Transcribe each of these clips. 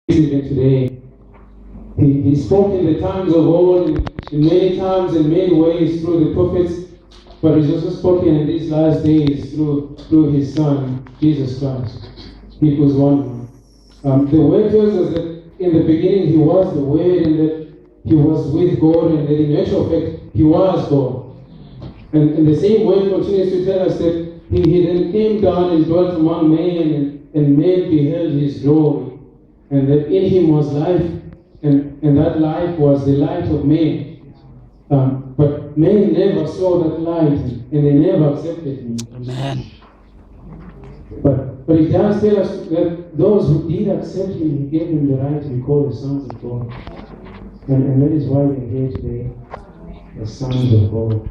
Even today. He spoke in the times of old, in many times, in many ways through the prophets, but He's also spoken in these last days through His Son, Jesus Christ. Hebrews 1. The Word tells us that in the beginning He was the Word, and that He was with God, and that in actual fact He was God. And the same Word continues to tell us that He then came down and dwelt among men, and men beheld His glory. And that in Him was life, and that life was the light of men. But men never saw that light, and they never accepted Him. Amen. But it does tell us that those who did accept Him, He gave them the right to be called the sons of God. And that is why we're here today, the sons of God.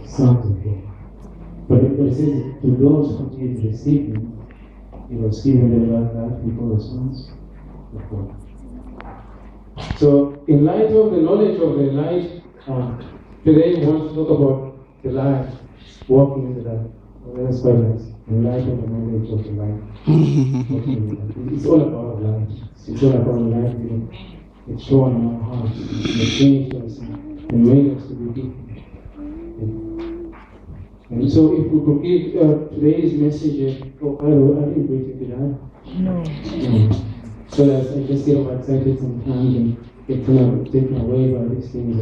The sons of God. But it says, to those who did receive Him, He was given the right before the sons of God. So, in light of the knowledge of the light, today we want to talk about the light, walking in the light. Well, that's quite nice. In light of the knowledge of the light. It's all about light. It's all about light. It's shown in our hearts. It changed us and made us to be different. And so if we could give today's message, I didn't brief it, did I? No. So that I just get excited sometimes and get taken away by these things.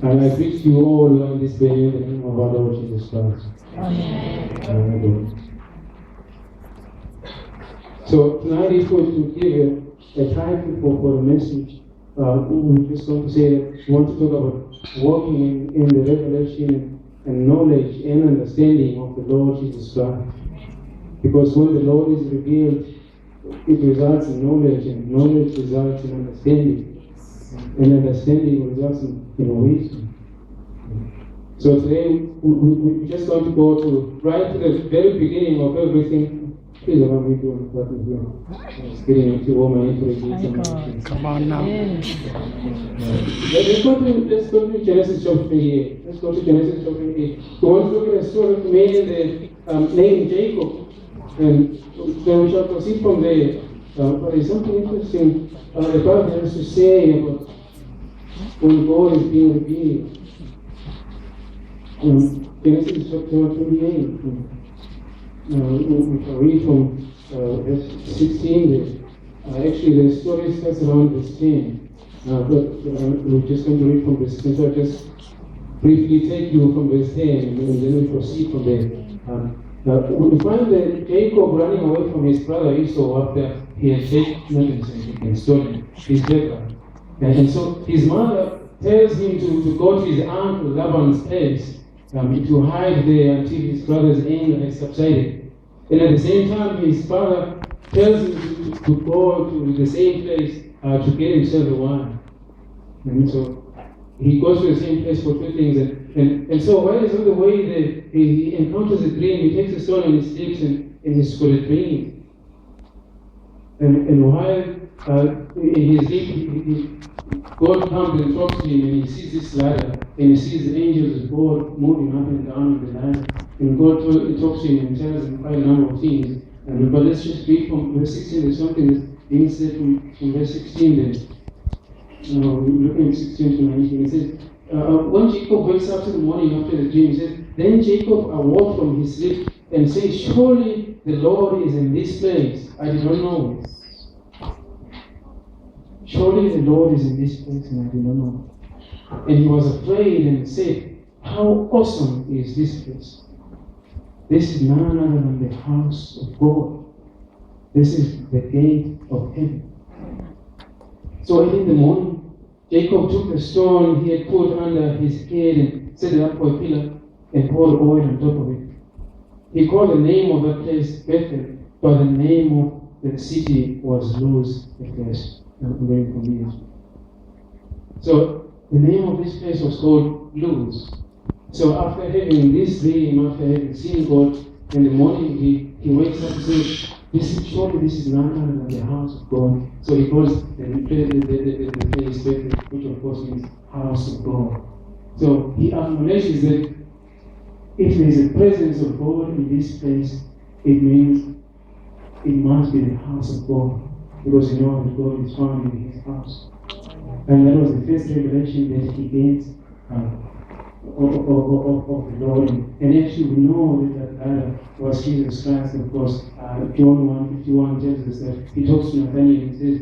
And I preach to you all on this day in the name of our Lord Jesus Christ. Amen. So tonight, if we to give a title for the message, we're just going to say that we want to talk about walking in the revelation and knowledge and understanding of the Lord Jesus Christ. Because when the Lord is revealed, it results in knowledge, and knowledge results in understanding, and understanding results in wisdom. So today, we're just going to go right to the very beginning of everything. Please allow me to what is here. Just getting into all my introduction. Come on now. Let's go to Genesis chapter 3. Let's go to Genesis chapter 3. We want to look at a story of a man named Jacob. And so we shall proceed from there. But there's something interesting the Bible has to say about when God is being revealed. Genesis chapter 28. We can read from verse 16 there. Actually, the story starts around verse 10. But we're just going to read from verse 10. So I'll just briefly take you from verse 10 and then we proceed from there. We find that Jacob running away from his brother Esau after he had taken stolen his birthright. And so his mother tells him to go to his uncle Laban's place to hide there until his brother's anger has subsided. And at the same time, his father tells him to go to the same place to get himself a wife. And so he goes to the same place for two things. And so while he's on the way, he encounters a dream. He takes a stone and he sleeps and he's got a dream. And while in his dream, God comes and talks to him, and he sees this ladder, and he sees the angels of God moving up and down the ladder. And God talks to him and tells him quite a number of things. But let's just read from verse 16. There's something that's being said from verse 16 then. We're looking at 16 to 19. It says, when Jacob wakes up in the morning after the dream, he says, then Jacob awoke from his sleep and said, surely the Lord is in this place. I did not know this. Surely the Lord is in this place and I did not know. And he was afraid and said, how awesome is this place? This is none other than the house of God. This is the gate of heaven. So early in the morning, Jacob took the stone he had put under his head and set it up for a pillar and poured oil on top of it. He called the name of that place Bethel, but the name of the city was Luz at first. Very convenient. So the name of this place was called Luz. So after having this dream, after having seen God in the morning, he wakes up and says, this is none other than the house of God. So he calls the place Bethel, which of course means house of God. So he acknowledges that if there is a presence of God in this place, it means it must be the house of God, because you know that God is found in his house. And that was the first revelation that he gained of the Lord. And actually we know that was Jesus Christ, of course. John 1:51 tells us that he talks to Nathanael and says,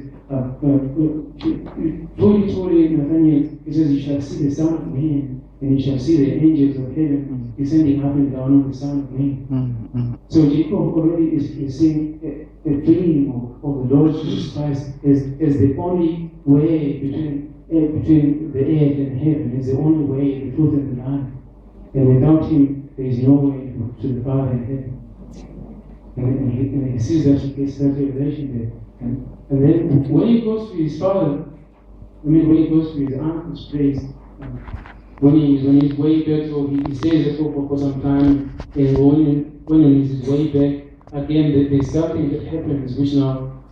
truly, Nathanael, he says, you shall see the Son of Man, and you shall see the angels of heaven descending up and down on the Son of Man. So Jacob already is seeing a dream of the Lord Jesus Christ as the only way between the earth and heaven, is the only way, the truth and the life. And without him, there is no way to the Father in heaven. And he sees that, he gets that revelation there. And then when he goes to his father, when he goes to his uncle's place, when he's way back, so he stays there for some time, and when he's way back, again there's something that happens which now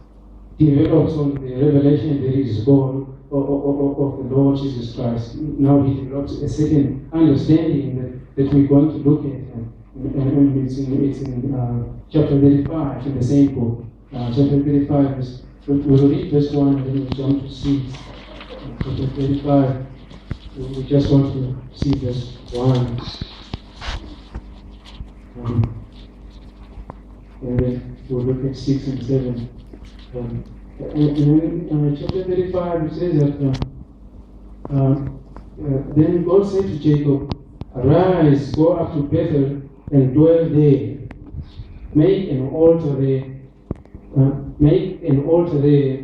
develops on the revelation that is God of the Lord Jesus Christ. Now he develops a certain understanding that we're going to look at, and it's in chapter 35 in the same book. Chapter 35, we'll read verse 1 and then we'll jump to 6. Chapter 35, we just want to see verse 1. And then we'll look at 6 and 7. And then chapter 35, it says that then God said to Jacob, "Arise, go up to Bethel and dwell there. Make an altar there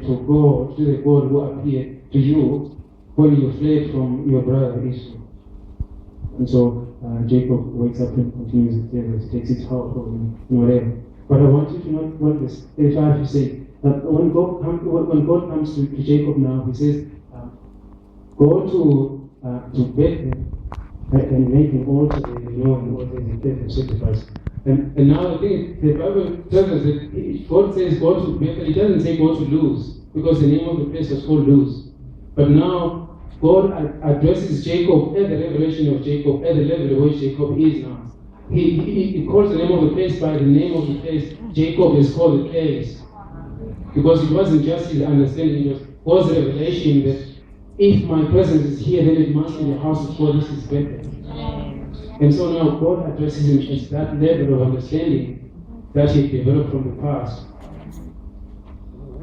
to God, to the God who appeared to you when you fled from your brother Esau." And so Jacob wakes up and continues his tale. He takes his household and whatever. But I want you to note what verse 35 is saying. When God comes to Jacob now, he says, "Go to Bethel and make an altar there. You know, an altar is a place of sacrifice." And now the thing, the Bible tells us that God says go to Bethel. It doesn't say go to Luz, because the name of the place was called Luz. But now God addresses Jacob at the revelation of Jacob at the level where Jacob is now. He calls the name of the place by the name of the place. Jacob is called the place. Because it wasn't just his understanding, it was God's revelation that if my presence is here, then it must be the house of God. This is Bethel. And so now God addresses him as that level of understanding that he developed from the past.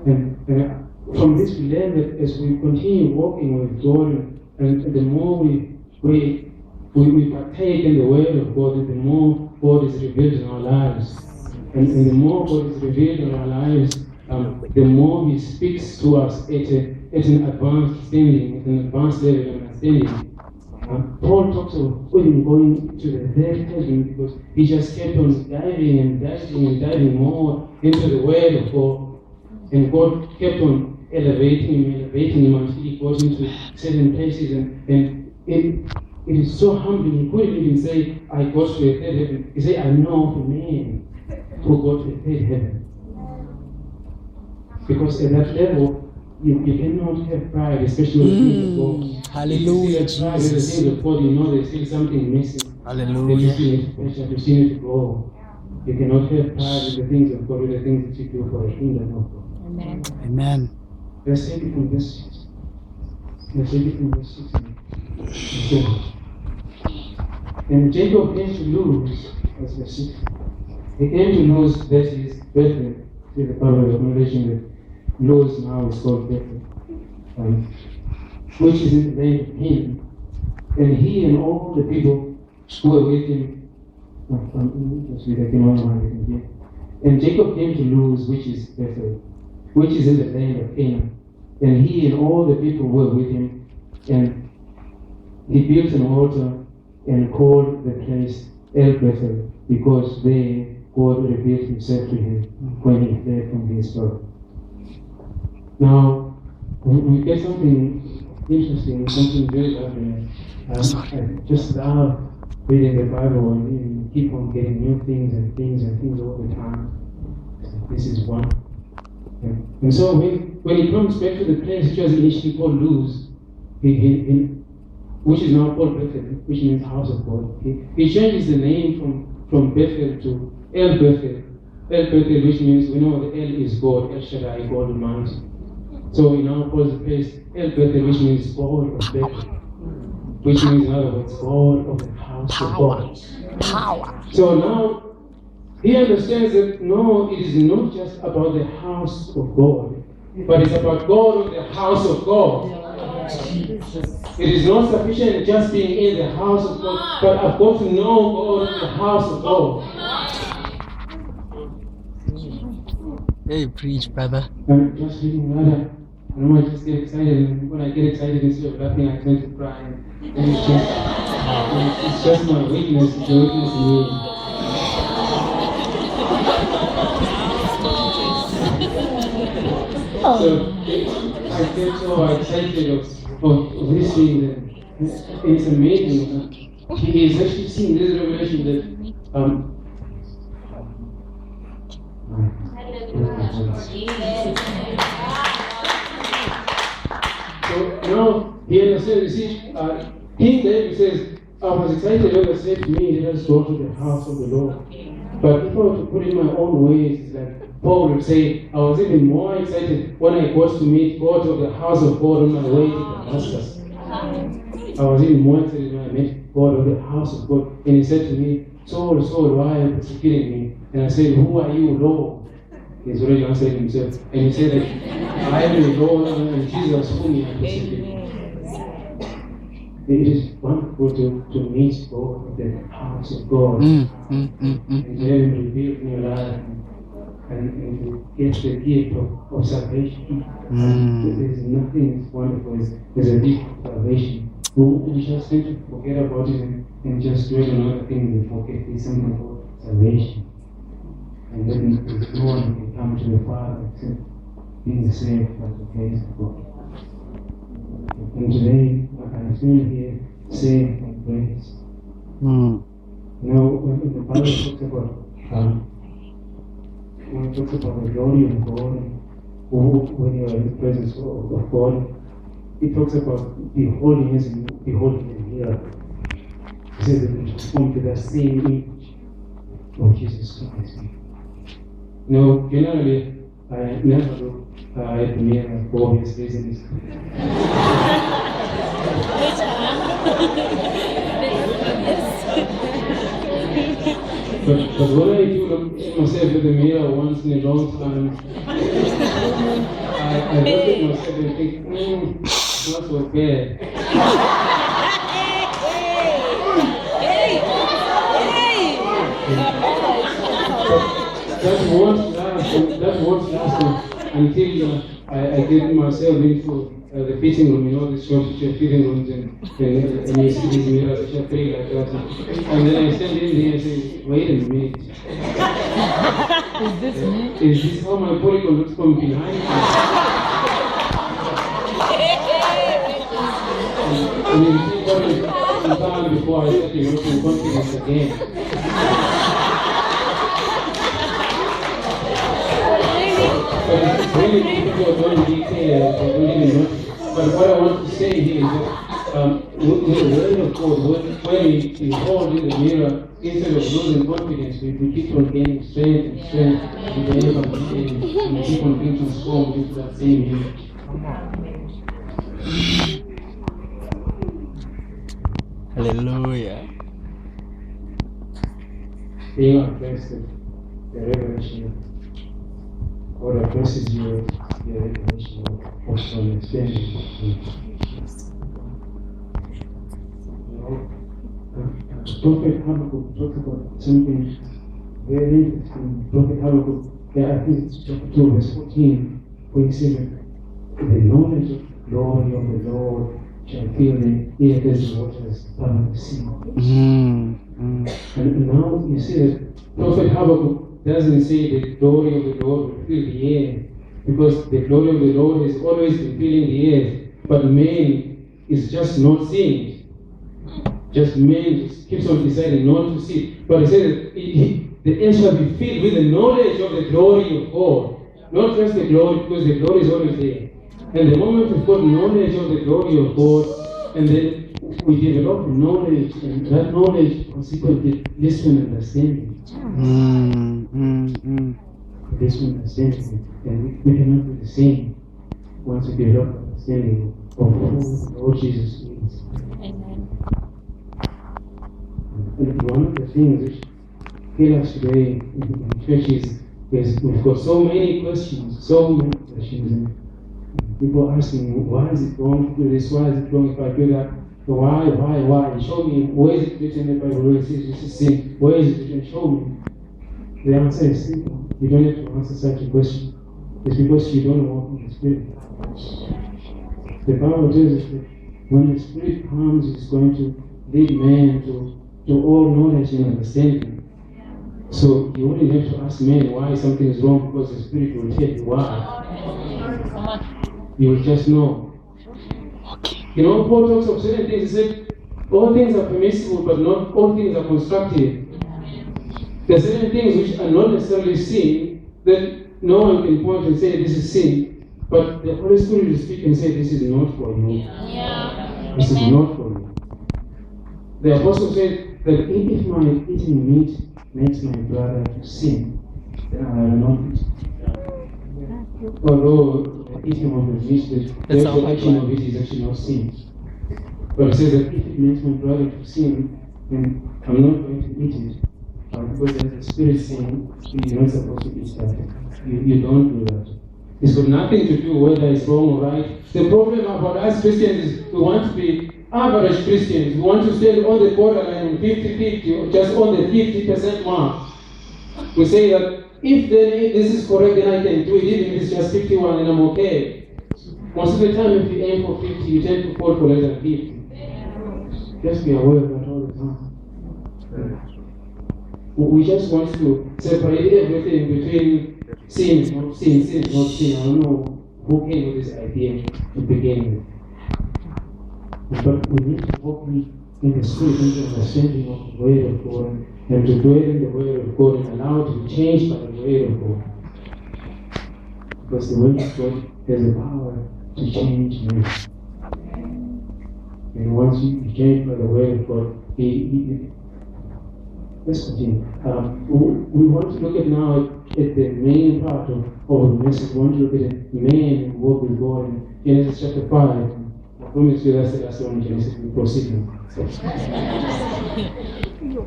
And from this we learn that as we continue walking with God, and the more we partake in the Word of God, the more God is revealed in our lives. And the more God is revealed in our lives, the more He speaks to us at an advanced standing, at an advanced level of understanding. Paul talks of even going to the third heaven because he just kept on diving more into the Word of God. And God kept on elevating him until he got into certain places. And it is so humbling. He couldn't even say, "I got to a third heaven." He said, "I know of a man who got to a third heaven." Because at that level, you cannot have pride, especially when things of God. Hallelujah, Jesus. Pride in the things of God, you know there's still something missing. Hallelujah. You still need to grow. You cannot have pride in the things of God, with the things that you do for the kingdom of God. Amen. Amen. Let's take it from verse 6. Let's take it from verse 6. And Jacob came to Luz, that's verse 6. He came to Luz, that is Bethel. See the power of revelation that Luz now is called Bethel, which is in the land of Canaan. And he and all the people who were with him, and Jacob came to Luz, which is Bethel, which is in the land of Canaan. And he and all the people were with him, and he built an altar and called the place El Bethel, because there God revealed himself to him when he fled from his brother. Now, we get something interesting, something very lovely. I just love reading the Bible and keep on getting new things and things all the time. This is one. And so when he comes back to the place which was initially called Luz, which is now called Bethel, which means house of God, he changes the name from Bethel to El Bethel, El Bethel, which means we know the El is God, El Shaddai, God Almighty. So we now call the place El Bethel, which means God of Bethel, which means in other words, God of the house of God. Power. So now he understands that no, it is not just about the house of God, but it's about God of the house of God. It is not sufficient just being in the house of God, but I've got to know God of the house of God. Hey, preach, brother. I'm just reading that. I know I just get excited, and when I get excited instead of laughing, I tend to cry. And it's just my weakness, it's the weakness in me. So I get so excited of this thing that it's amazing. He is actually seeing this revelation that so now he understands, you see, King David says, I was excited when they said to me, let us go to the house of the Lord. But if I were to put in my own ways, it's like Paul would say, I was even more excited when I got to meet God of the house of God on my way to Damascus. I was even more excited when I met God of the house of God. And he said to me, Saul, Saul, why are you persecuting me? And I said, who are you, Lord? He's already answered himself. And he said that I am the Lord and Jesus whom you are persecuting. It is wonderful to meet God at the house of God and to have Him revealed in your life and to get the gift of salvation. There is nothing as wonderful as a gift of salvation. We just tend to forget about it and just dwell on other things and forget there's something called salvation. And then no one can come to the Father except being saved by the grace of God. And today, I stand here saved by grace. You know, when the Bible talks about when it talks about the glory of God, when you are in the presence of God, it talks about beholding His here. It says that we transform to the same image of Jesus Christ. You know, generally, I never look at the mirror for obvious reasons. But when I do look at myself in the mirror once in a long time, I look at myself and think, it's not so bad. That won't last until I get myself into the fitting room, you know, the short fitting rooms, and you see these mirrors, which are three like that. And then I stand in there and say, wait a minute. Is this me? Is this how my polygon looks from behind? And you see what is done before I start in confidence again. Really difficult to go in detail, but what I want to say here is that with the word of God, when we hold in the mirror, instead of losing confidence, we keep on gaining strength and strength, and we keep on being transformed into that same image. Hallelujah. Being addressed the revelation. God addresses you the revelation of some understanding. Prophet Habakkuk talks about something very interesting. Prophet Habakkuk, I think it's chapter 2, verse 14, where he says that the knowledge of the glory of the Lord shall fill the earth as waters cover the sea. And now you see that Prophet Habakkuk doesn't say the glory of the Lord will fill the air, because the glory of the Lord has always been filling the air, but man is just not seeing it. Just man just keeps on deciding not to see it. But he says the air shall be filled with the knowledge of the glory of God. Not just the glory, because the glory is always there. And the moment we've got knowledge of the glory of God, and then we develop knowledge, and that knowledge consequently leads to an understanding. This one understanding, and we cannot do the same once we develop understanding of who Lord Jesus is. Amen. And one of the things which kill us today in churches is we've got so many questions, and people asking, why is it wrong to do this? Why is it wrong if I do that? Why? Show me, where is it written in the Bible where it says this is sin? Where is it written? Show me. The answer is simple. You don't have to answer such a question. It's because you don't walk in the Spirit. The Bible tells us that when the Spirit comes, it's going to lead man to all knowledge and understanding. So you only have to ask man why something is wrong, because the Spirit will tell you why. You will just know. You know, Paul talks of certain things. He said, all things are permissible, but not all things are constructive. There are certain things which are not necessarily sin, that no one can point and say this is sin, but the Holy Spirit will speak and say this is not for you. This is not for you. The Apostle said that if my eating meat makes my brother to sin, then I will not eat. Although the eating of the meat, the actual action of it is actually not sin. But it says that if it makes my brother to sin, then I'm not going to eat it. Because there's a spirit saying you're not supposed to eat that. You don't do that. It's got nothing to do whether it's wrong or right. The problem about us Christians is we want to be average Christians. We want to stand on the borderline 50-50 or just on the 50% mark. We say that if this is correct, then I can do it, even if it's just 51 and I'm okay. Most of the time, if you aim for 50, you tend to fall for less than 50. Just be aware of that all the time. We just want to separate everything between sin is not sin, sin is not sin. I don't know who came with this idea to begin with. But we need to walk in the Spirit, into understanding of the Word of God, and to dwell in the Word of God and allow it to be changed by the Word of God. Because the Word of God has the power to change men. And once you change by the Word of God, let's continue. We want to look at now at the main part of the message. We want to look at man and walk with God in Genesis chapter 5. I promise you that's the last one in Genesis. We proceed now.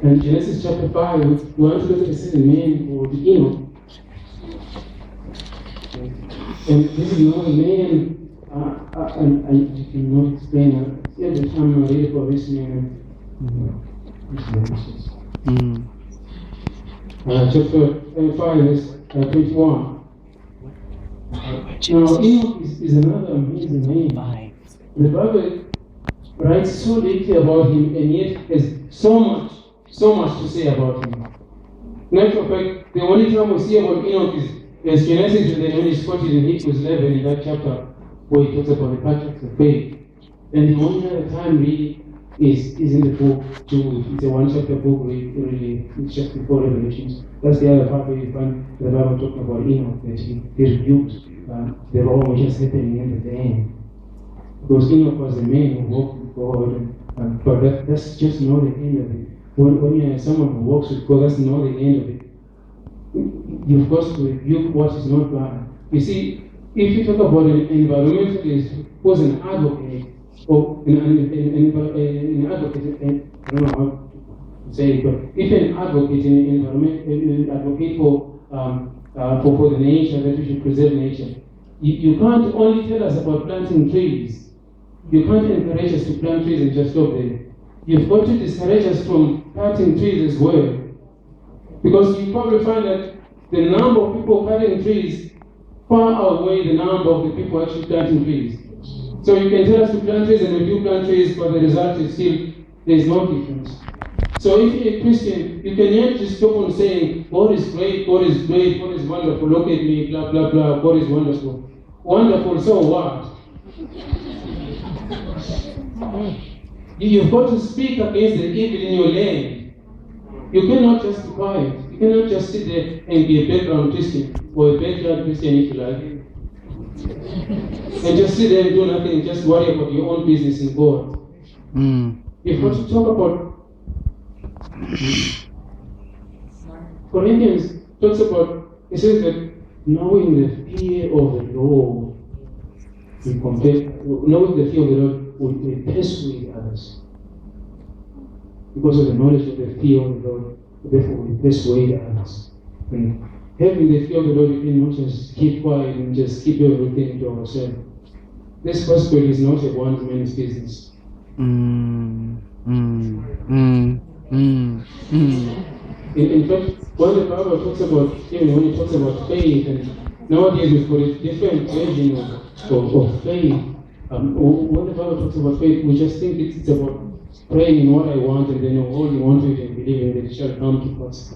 And Genesis chapter 5, we want to look at a certain man called Enoch. And this is not a man, I cannot explain. Every time I read about this man, chapter 5, verse 21. Now, Enoch is another amazing name. The Bible writes so deeply about him, and yet has so much to say about him. In actual fact, the only time we see about Enoch is Genesis, and then when he's quoted in Hebrews 11 in that chapter where he talks about the patriarchs of faith. And the only other time really is in the book Jude. It's a one-chapter book, really. It's just before Revelations. That's the other part where you find the Bible talking about Enoch, that he rebuked the wrong which is happening in the end. Because Enoch was a man who walked with God, but that's just not the end of it. When you have someone who walks with God, that's not the end of it. You've got to rebuke what is not God. You see, if you talk about an environmentalist who's an advocate, or an advocate, I don't know how to say it, but if an advocate in environment, advocate for the nature, that we should preserve nature, you can't only tell us about planting trees. You can't encourage us to plant trees and just stop there. You've got to discourage us from planting trees as well. Because you probably find that the number of people cutting trees far outweigh the number of the people actually planting trees. So you can tell us to plant trees and we do plant trees, but the result is still, there's no difference. So if you're a Christian, you can not just stop on saying, God is great, God is great, God is wonderful, look at me, blah, blah, blah, God is wonderful. Wonderful, so what? You've got to speak against the evil in your land. You cannot just be quiet. You cannot just sit there and be a background Christian, or a backyard Christian if you like. And just sit there and do nothing, and just worry about your own business in God. You've got to talk about Corinthians talks about, it says that knowing the fear of the Lord, knowing the fear of the Lord will persuade others. Because of the knowledge of the fear of the Lord, therefore we persuade others. And having the fear of the Lord, you cannot just keep quiet and just keep everything to ourselves. This gospel is not a one-man's business. In fact, when the Bible talks about, even when it talks about faith, and nowadays we've got a different version of faith. When the Bible talks about faith, we just think it's about praying in what I want and then holding on to it and believing that it shall come to pass.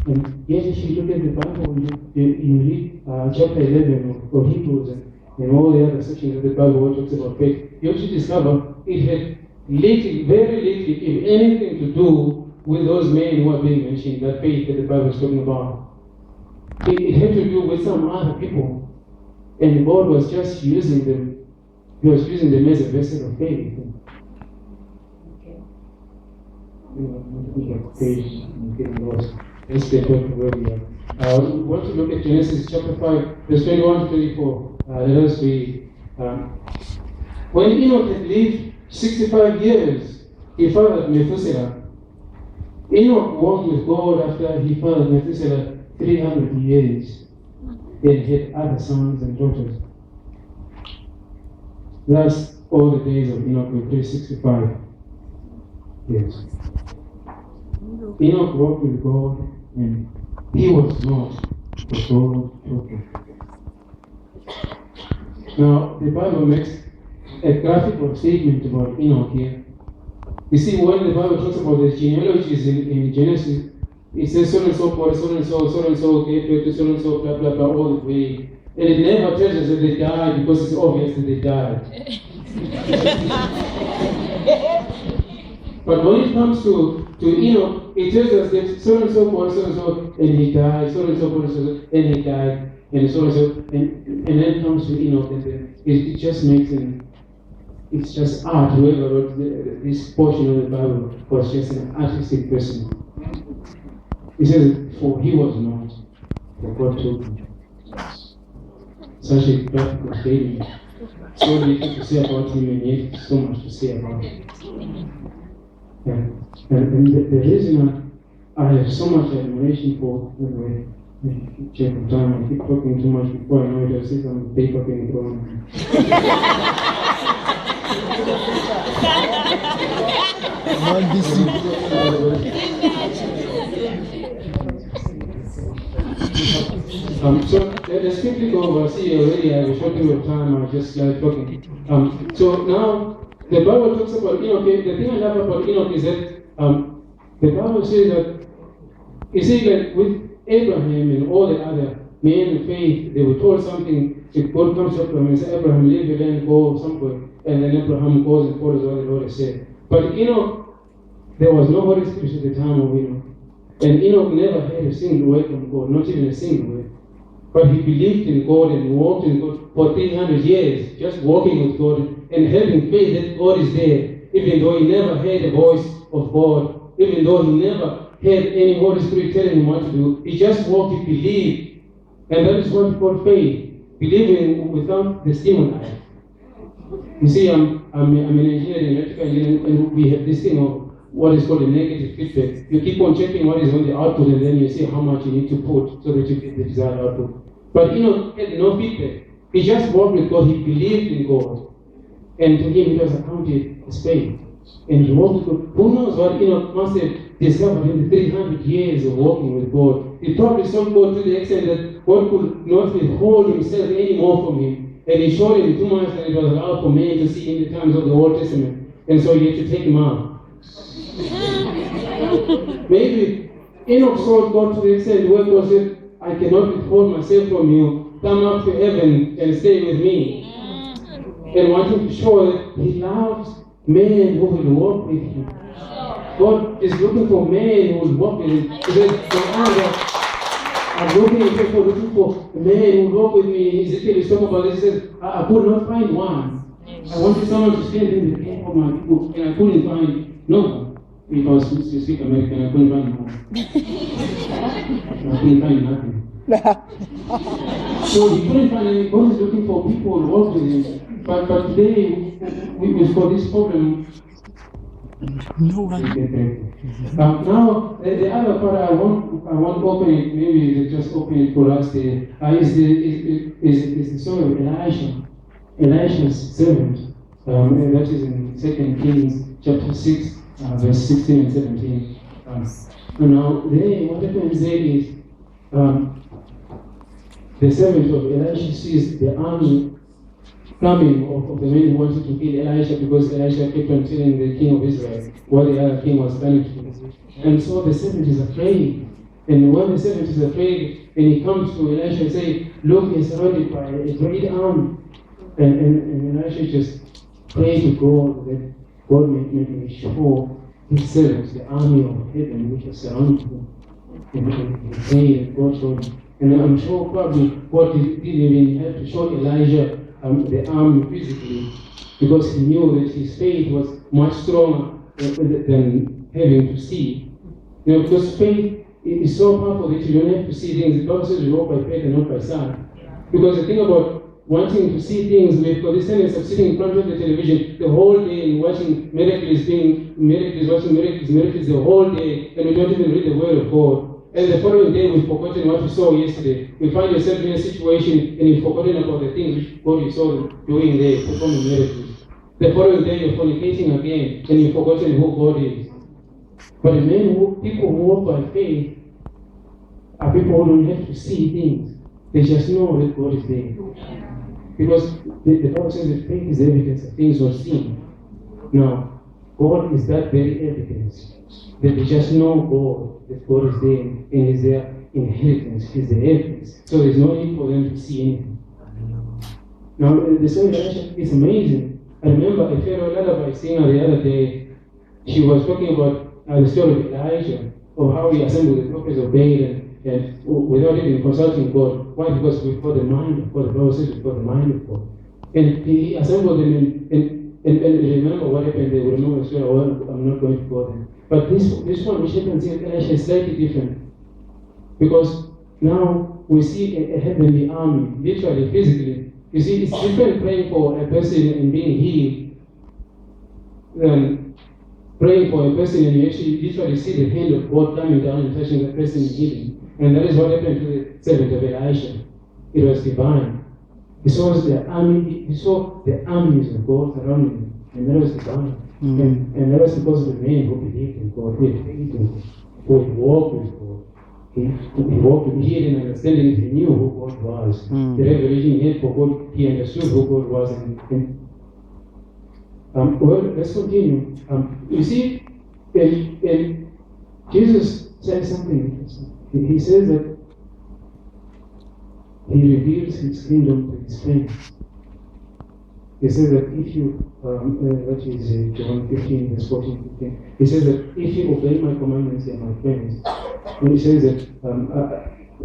And yet, if you look at the Bible, you read chapter 11 of Hebrews and all the other sections of the Bible that talks about faith, you actually discover it had very little, if anything, to do with those men who are being mentioned, that faith that the Bible is talking about. It had to do with some other people. And God was just using them. He was using them as a vessel of faith. Let's get back to where we are. We want to look at Genesis chapter 5, verse 21 to 24. Let us read. When Enoch had lived 65 years, he fathered Methuselah. Enoch walked with God after he fathered Methuselah 300 years and had other sons and daughters. Thus, all the days of Enoch were 365 years. Enoch walked with God and he was not, but God took him. Now, the Bible makes a graphical statement about Enoch here. You see, when the Bible talks about the genealogies in Genesis, it says so and so, so and so, gave birth to so and so, blah, blah, blah, all the way. And it never tells us that they died because it's obvious that they died. But when it comes to Enoch, it tells us that so and so, and he died, so and so, and he died, and so and so, and then it comes to Enoch, and it just makes it's just art. Whoever wrote this portion of the Bible was just an artistic person. He says, for he was not, for God took him. Such a graphical statement. So little to say about him, and yet so much to say about him. And the reason I have so much admiration for, anyway, check the time, I keep talking too much before I know it, I'll say some paper being thrown. So let's quickly go over. See, already I have a short period of time. I just like talking. So now the Bible talks about Enoch. The thing I love about Enoch is that the Bible says that you see that with Abraham and all the other men of faith, they were told something. If God comes to Abraham and says, Abraham, leave the land, go somewhere, and then Abraham goes and follows what the Lord has said. But Enoch, there was no Holy Spirit at the time of Enoch. And Enoch never heard a single word from God, not even a single word. But he believed in God and walked in God for 300 years, just walking with God and having faith that God is there, even though he never heard the voice of God, even though he never had any Holy Spirit telling him what to do. He just walked, he believed. And that is what we call faith, believing without the stimuli. You see, I'm an engineer, an electrical engineer, and we have this thing of what is called a negative feedback. You keep on checking what is on the output, and then you see how much you need to put so that you get the desired output. But Enoch had no feedback. He just walked with God. He believed in God. And to him, it was accounted as faith. And he walked with God. Who knows what Enoch must have discovered in the 300 years of walking with God. He probably saw God to the extent that God could not withhold himself anymore from him. And he showed him too much that it was allowed for men to see in the times of the Old Testament. And so he had to take him out. Maybe Enoch saw God to the extent where God said, I cannot withhold myself from you. Come up to heaven and stay with me. And wanting to show that he loves men who will walk with him. God is looking for men who will walk with him. He says, I'm looking for men who will walk with me. Ezekiel is talking about this. He says, I could not find one. I wanted someone to stand in the gap of my people, and I couldn't find no one. if I was to speak American, I couldn't find more. I couldn't find nothing. So he couldn't find any. God is looking for people to work with him. But today, we've got this problem. No one. Now, the other part I want to open it, maybe just open it for us, is the story of Elisha. Elisha's servant. That is in 2 Kings chapter 6, verse 16 and 17. Now, what happens there is the servant of Elisha sees the army coming of the men who wanted to kill Elisha, because Elisha kept on telling the king of Israel what the other king was planning to do. And so the servant is afraid. And when the servant is afraid, and he comes to Elisha and says, look, he's surrounded by a great army. And Elisha just pray to God that God may show his servants the army of heaven which is surrounding him. And he prayed that God showed him. And I'm sure probably God didn't even have to show Elijah the army physically, because he knew that his faith was much stronger than having to see. Because faith is so powerful that you don't have to see things. The Bible says we walk by faith and not by sight. Because the thing about wanting to see things, we've got this tendency of sitting in front of the television the whole day and watching miracles the whole day, and we don't even read the Word of God. And the following day, we've forgotten what we saw yesterday. You find yourself in a situation and you've forgotten about the things which God you saw doing there, performing miracles. The following day, you're fornicating again and you've forgotten who God is. But people who walk by faith are people who don't have to see things. They just know that God is there. Because the Bible says that faith is evidence of things not seen. Now, God is that very evidence. That they just know God, that God is there and is their inheritance, is the evidence. So there's no need for them to see anything. Now, the story of Elisha is amazing. I remember a fellow lullaby singer the other day. She was talking about the story of Elijah, of how he assembled the prophets of Baal and without even consulting God. Why? Because we've got the mind of God. The Bible says we've got the mind of God. And he assembled them and remember what happened. They will remember the story. I'm not going to go there. But this one, which happens in Elisha, is slightly different. Because now we see a heavenly army, literally, physically. You see, it's different praying for a person and being healed than praying for a person and you actually literally see the hand of God coming down and touching the person and healing. And that is what happened to the servant of Elisha. It was divine. He saw the armies of God surrounding him, and that was divine. And that was because of the man who believed in God, who had faith in God, who had walked with God. He walked with, he had an understanding, he knew who God was. The revelation he had for God, he understood who God was. Well, let's continue. You see, and Jesus said something interesting. He says that he reveals his kingdom to his friends. He says that if you, that is John 15, verse 14, 15. He says that if you obey my commandments, and my friends. And he says that,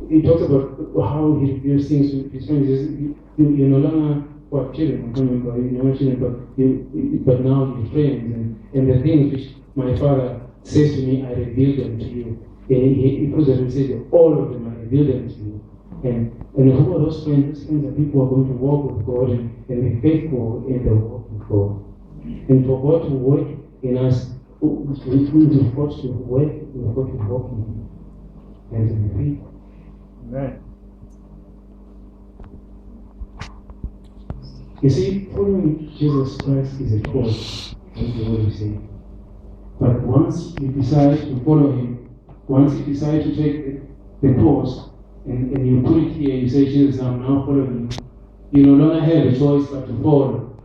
he talks about how he reveals things to his friends. He says, you're no longer children, I can't remember, you're not children, but now you're friends. And the things which my Father says to me, I reveal them to you. He puts it and says, all of them, I reveal them to you. And who are those friends? Those friends are people who are going to walk with God and be faithful in the walk with God. And for God to work in us, we've got to work, we've got to walk in Him and to be faithful. Amen. You see, following Jesus Christ is a choice, that's the word we say. But once you decide to follow Him, once you decide to take the cross, and you put it here, you say, Jesus, I'm now following you. You no longer have a choice but to follow.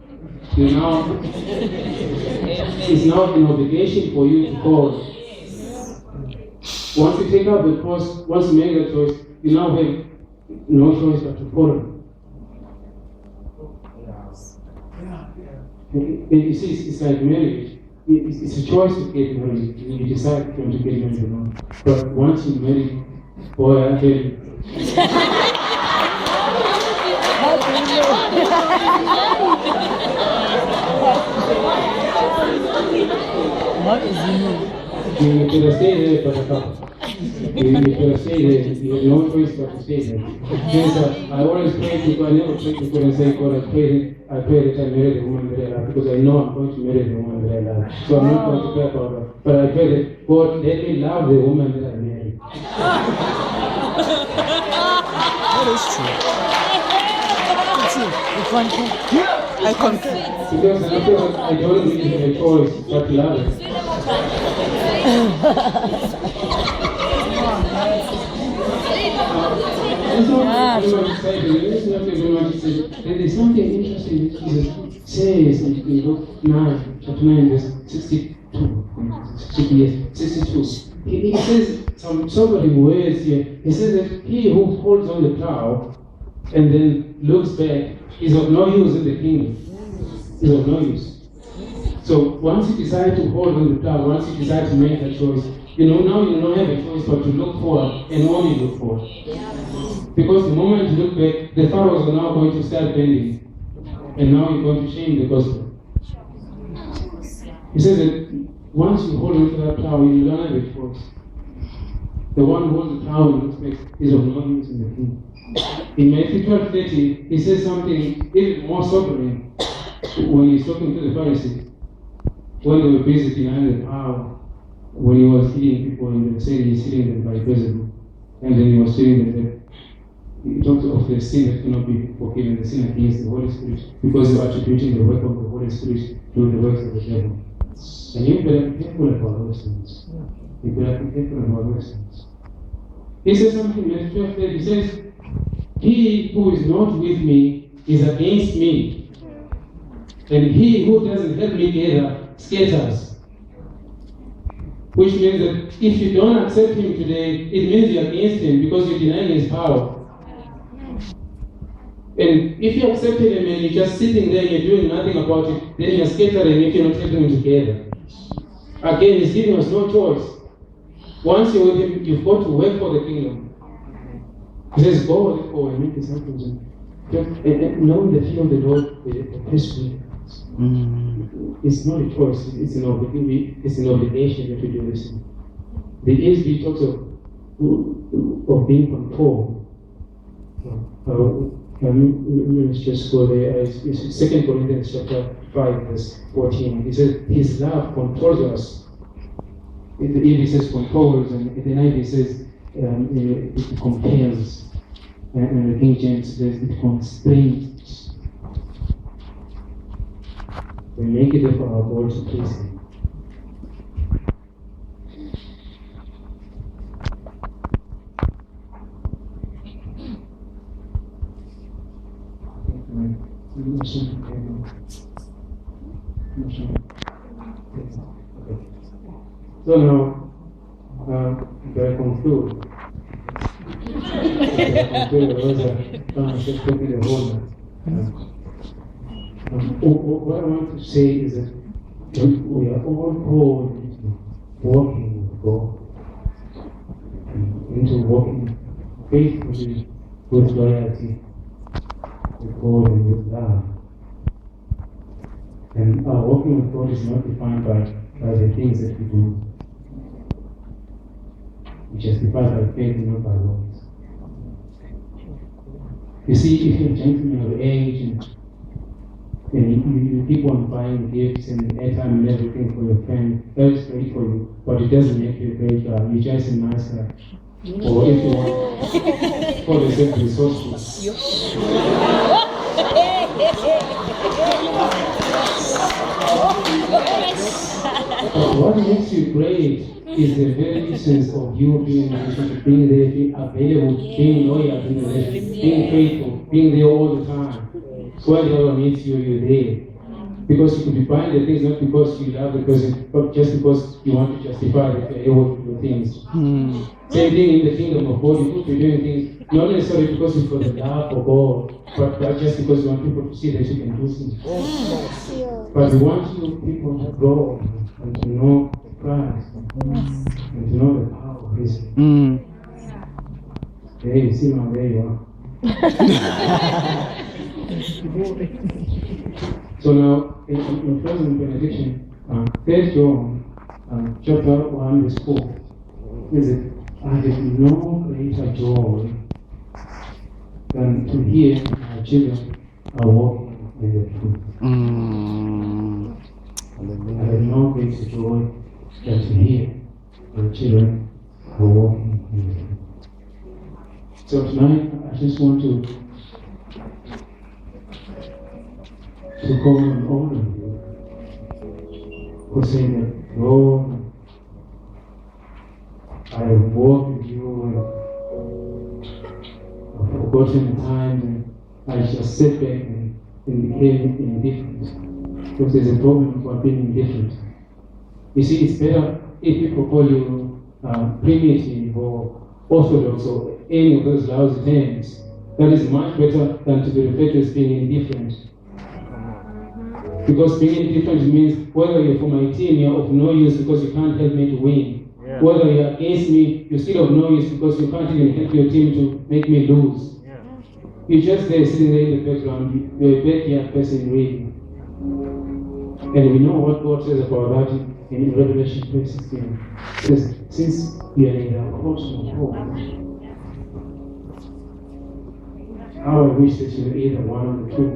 It's now an obligation for you to follow. Once you take out the cross, once you make that choice, you now have no choice but to follow. You see, it's like marriage. It's a choice to get married. You decide if you want to get married or not. But once you marry, boy, I tell you. What is the move? You could have stayed there, but you could have stayed there. You had no choice but to stay there. Hence, I always pray to God. I never pray to God and say, God, I pray that I marry the woman that I love, because I know I'm going to marry the woman that I love. So I'm not going to pray about her. But I pray that, God, let me love the woman that I marry. That is true. That's true. I concur. Because after that, I don't really have a choice but to love her. It's not very much exciting. It's not very much exciting. There is something interesting that Jesus says in Luke 9, chapter 9, verse 62. He says some sobering words here. He says that he who holds on the plow and then looks back is of no use in the kingdom. Is of no use. So once you decide to hold on the plow, once you decide to make that choice, now you don't have a choice but to look forward and only look forward. Because the moment you look back, the furrows are now going to start bending. And now you're going to shame the gospel. He says that once you hold on to that plow, you don't have a choice. The one who holds the plow and looks back is of no use in the kingdom. In Matthew 12:30, he says something even more sobering when he's talking to the Pharisees. When they were busy behind the plow, when he was healing people in the city, he's healing them by Beelzebub. And then he was telling them that he talked of the sin that cannot be forgiven, the sin against the Holy Spirit, because they are attributing the work of the Holy Spirit to the works of the devil. And you better be careful about those things. You better be careful about those things. He says something in Matthew 12 that he says, he who is not with me is against me. And he who doesn't help me gather scatters. Which means that if you don't accept him today, it means you're against him because you're denying his power. And if you accepted him and you're just sitting there and you're doing nothing about it, then you're scattering if you're not helping him together. Again, he's giving us no choice. Once you're with him, you've got to work for the kingdom. He says, go therefore and make disciples. And knowing the fear of the Lord, the peaceful. It's not a choice, it's an obligation that we do this. The ESV talks of being controlled. Let's just go there. It's 2 Corinthians chapter 5, verse 14. He says, his love controls us. The ESV says controls, and the NIV says it compels. And the King James says it constrains. We make it for our God to please him. So now, I conclude. What I want to say is that we are all called into walking with God, into walking faithfully with loyalty, with God and with love. And our walking with God is not defined by the things that we do. It's just defined by faith and not by works. You see, if you're a gentleman of age and you keep on buying gifts and airtime and everything for your friend, that's great for you, but it doesn't make you a great guy. You're just a nice guy. Or if you want, call yourself resourceful. What makes you great is the very essence of you being there, being available, being loyal, being faithful, being there all the time. So when the other meets you, you're there. Because you could be buying the things not because you love the person, but just because you want to justify that you're able to do things. Same thing in the kingdom of God. You could be doing things not necessarily because it's for the love for God, but just because you want people to see that you can do things. But we want you people to grow and to know Christ and to know the power of His. Hey, you see now, there you are. So now, in closing benediction, 3 John chapter 1, verse 4. It says, I have no greater joy than to hear my children are walking in the truth. I have no greater joy than to hear my children are walking in the truth. So tonight, I just want to call on all of you who say that, Lord, I have walked with you and I've forgotten the times and I just sit back and became indifferent. Because there's a problem about being indifferent. You see, it's better if people call you primitive or orthodox or any of those lousy terms. That is much better than to be referred to as being indifferent. Because being indifferent means whether you're for my team, you're of no use because you can't help me to win. Yeah. Whether you're against me, you're still of no use because you can't even help your team to make me lose. Yeah. You're just there sitting there in the background, you're a backyard person reading. And we know what God says about that in Revelation 3:16. It says, since you are neither hot nor cold, how I wish that you were either one or the two.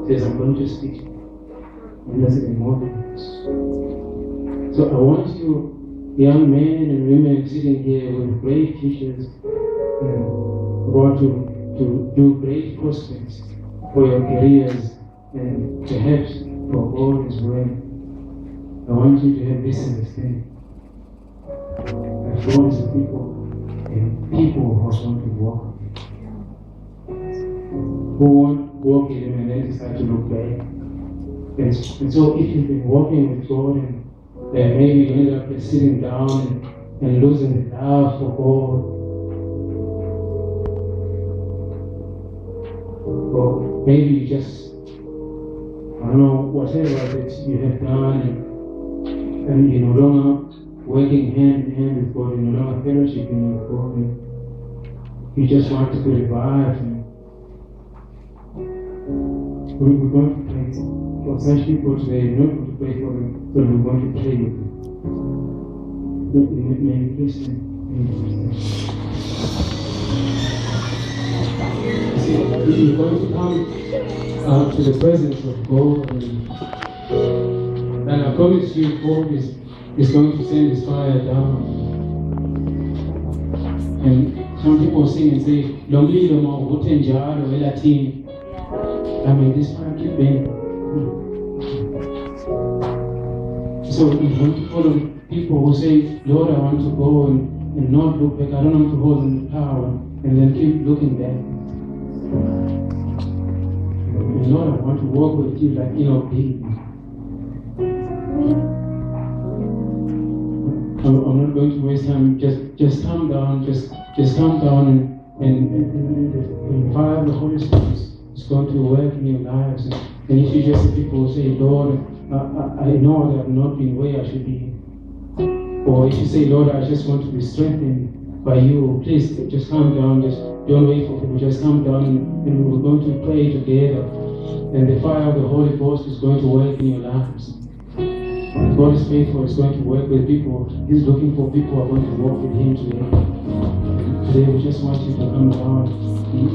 It says, I'm going to speak. And that's even more than this. So I want you, young men and women sitting here with great futures, want to do great prospects for your careers and perhaps for all His word. I want you to have this understanding. That God is a people, and people who want to walk with Him. Who won't walk with Him and then decide to look back. And so if you've been walking with God and maybe you end up just sitting down and losing the love for God, or maybe you just, I don't know, whatever that you have done and you're no longer working hand in hand with God, you're no longer fellowshipping with God, and you just want to be revived. And we're going to pray for such people today. We're not going to pray for them, but we're going to pray with them. May you listen. See, we're going to come to the presence of God, and I promise you, God is going to send His fire down. And some people sing and say, Lomlilo mawutenjalo elatini. I mean, this fire keep burning. So we want to follow people who say, Lord, I want to go and not look back. I don't want to hold in the power and then keep looking back. And Lord, I want to walk with you like baby. I'm not going to waste time. Just calm down. Just calm down and the fire of the Holy Spirit is going to work in your lives. And if you just people who say, Lord, I know that I've not been where I should be. Or if you say, Lord, I just want to be strengthened by you, please just calm down. Just don't wait for people. Just calm down and we're going to pray together. And the fire of the Holy Ghost is going to work in your lives. And God is faithful. He's going to work with people. He's looking for people who are going to walk with Him today. Today we just want you to come down. You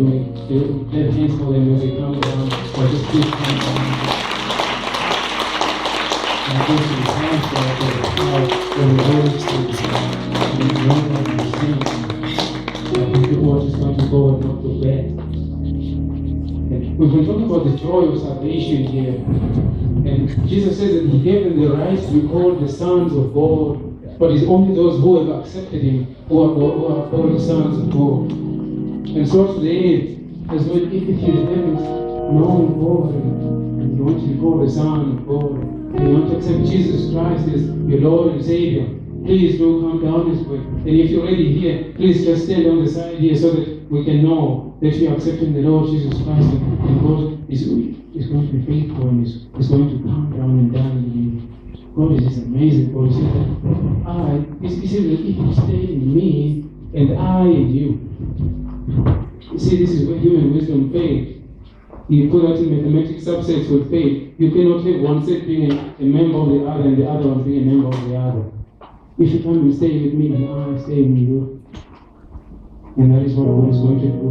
may clap hands for them when they come down. Or just please come down. And go to the hands for the power when the Holy Spirit is and you don't understand. People are just going to go and not go back. And we've been talking about the joy of salvation here. And Jesus says that He gave them the right to be called the sons of God. But it's only those who have accepted Him who are called the sons of God. And so today, as well, if you haven't known God and you want to be called the Son of God, and you want to accept Jesus Christ as your Lord and Savior, please do come down this way. And if you're already here, please just stand on the side here so that we can know that you are accepting the Lord Jesus Christ, and God is going to be faithful and is going to come down and die in you. God is just amazing. God says that He says that if you stay in me and I in you. You see, this is where human wisdom fails. You put that in mathematics subsets with faith. You cannot have one set being a member of the other and the other one being a member of the other. If you come and stay with me, and I stay with you. And that is what God is going to do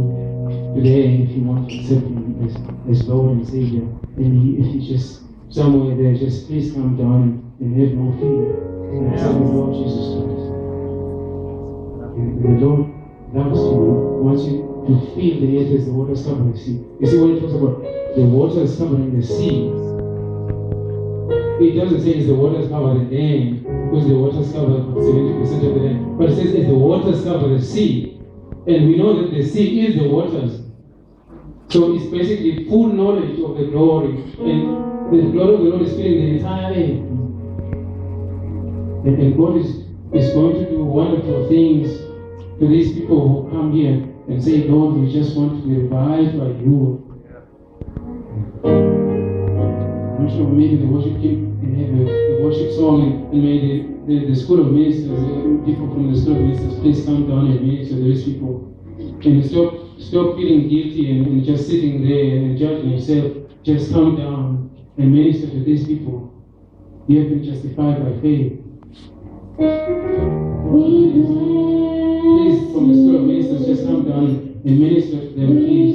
today if you want to accept Him as Lord and Savior. And if you just somewhere there, just please come down and have no fear and accept the Lord Jesus Christ. The Lord loves you, wants you to feel the earth as the waters cover the sea. You see, when it talks about the waters covering the sea, it doesn't say it's the waters cover the land, because the waters cover 70% of the land. But it says as the waters cover the sea. And we know that the sea is the waters. So it's basically full knowledge of the glory. And the glory of the Lord is filling the entire earth. And God is going to do wonderful things to these people who come here and say, Lord, we just want to be revived by you. I'm not sure, maybe the worship team can have a worship song, and maybe the School of Ministers, people from the School of Ministers, please come down and minister to these people. And stop feeling guilty and just sitting there and judging yourself. Just come down and minister to these people. You have been justified by faith. Please, from the School of Ministers, just come down and minister to them, please.